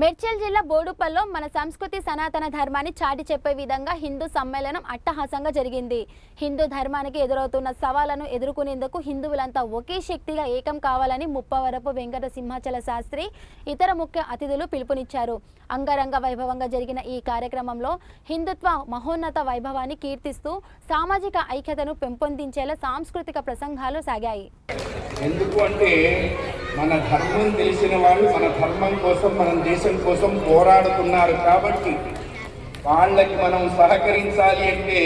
మేడ్చల్ జిల్లా బోడుపల్లో మన సంస్కృతి సనాతన ధర్మాన్ని చాటి చెప్పే విధంగా హిందూ సమ్మేళనం అట్టహాసంగా జరిగింది. హిందూ ధర్మానికి ఎదురవుతున్న సవాళ్లను ఎదుర్కొనేందుకు హిందువులంతా ఒకే శక్తిగా ఏకం కావాలని ముప్పవరపు వెంకట సింహాచల శాస్త్రి ఇతర ముఖ్య అతిథులు పిలుపునిచ్చారు. అంగరంగ వైభవంగా జరిగిన ఈ కార్యక్రమంలో హిందుత్వ మహోన్నత వైభవాన్ని కీర్తిస్తూ సామాజిక ఐక్యతను పెంపొందించేలా సాంస్కృతిక ప్రసంగాలు సాగాయి. ఎందుకంటే మన ధర్మం తెలిసిన వాళ్ళు మన ధర్మం కోసం మన దేశం కోసం పోరాడుతున్నారు కాబట్టి వాళ్ళకి మనం సహకరించాలి. అంటే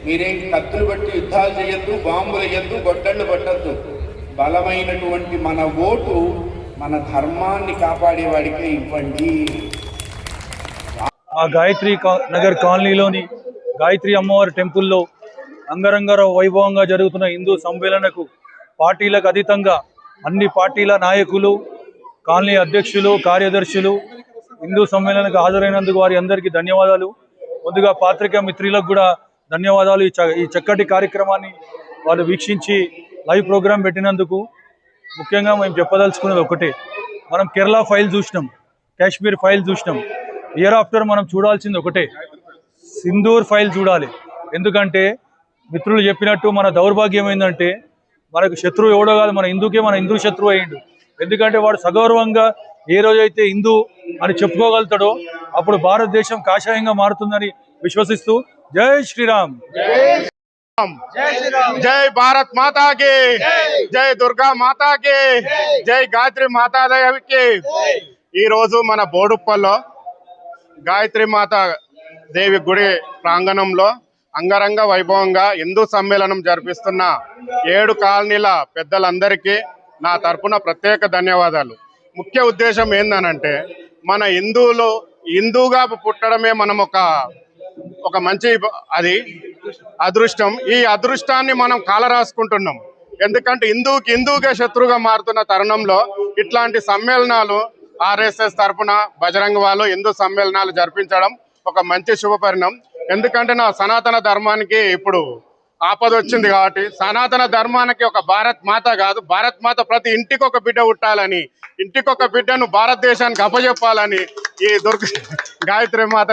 మీరేం కత్తులు బట్టి యుద్ధాలు చేయొద్దు, బాంబులు వేయద్దు, గొడ్డళ్ళు పట్టద్దు. బలమైనటువంటి మన ఓటు మన ధర్మాన్ని కాపాడేవాడికే ఇవ్వండి. ఆ గాయత్రి నగర్ కాలనీలోని గాయత్రి అమ్మవారి టెంపుల్లో అంగరంగ వైభవంగా జరుగుతున్న హిందూ సమ్మేళనకు పార్టీలకు అతీతంగా అన్ని పార్టీల నాయకులు, కాలనీ అధ్యక్షులు, కార్యదర్శులు హిందూ సమ్మేళనకు హాజరైనందుకు వారి అందరికీ ధన్యవాదాలు. ముందుగా పాత్రికా మిత్రులకు కూడా ధన్యవాదాలు. ఈ చక్కటి కార్యక్రమాన్ని వాళ్ళు వీక్షించి లైవ్ ప్రోగ్రాం పెట్టినందుకు. ముఖ్యంగా మేము చెప్పదలుచుకున్నది ఒకటే, మనం కేరళ ఫైల్ చూసినాం, కాశ్మీర్ ఫైల్ చూసినాం. ఇయర్ ఆఫ్టర్ మనం చూడాల్సింది ఒకటే, సింధూర్ ఫైల్ చూడాలి. ఎందుకంటే మిత్రులు చెప్పినట్టు మన దౌర్భాగ్యం ఏంటంటే మనకు శత్రువు ఎవడో కాదు, మన హిందూ శత్రువు అయ్యిండు. ఎందుకంటే వాడు సగౌరవంగా ఏ రోజైతే హిందూ అని చెప్పుకోగలుగుతాడో అప్పుడు భారతదేశం కాషాయంగా మారుతుందని విశ్వసిస్తూ జై శ్రీరామ్. జై భారత్ మాతాకి, జై దుర్గా మాతాకి, జై గాయత్రి మాతాదేవికి. ఈ రోజు మన బోడుప్పల్లో గాయత్రి మాత దేవి గుడి ప్రాంగణంలో అంగరంగ వైభవంగా హిందూ సమ్మేళనం జరిపిస్తున్న 7 కాలనీల పెద్దలందరికీ నా తరపున ప్రత్యేక ధన్యవాదాలు. ముఖ్య ఉద్దేశం ఏందనంటే మన హిందూగా పుట్టడమే మనం ఒక మంచి అదృష్టం. ఈ అదృష్టాన్ని మనం కాలరాసుకుంటున్నాం. ఎందుకంటే హిందూకే శత్రువుగా మారుతున్న తరుణంలో ఇట్లాంటి సమ్మేళనాలు RSS తరపున బజరంగ వాళ్ళు హిందూ సమ్మేళనాలు జరిపించడం ఒక మంచి శుభపరిణామం. ఎందుకంటే నా సనాతన ధర్మానికి ఇప్పుడు ఆపద వచ్చింది కాబట్టి సనాతన ధర్మానికి ఒక భారత్ మాత కాదు, భారత్ మాత ప్రతి ఇంటికి ఒక బిడ్డ పుట్టాలని, ఇంటికి ఒక బిడ్డను భారతదేశానికి అప్పచెప్పాలని ఈ గాయత్రి మాత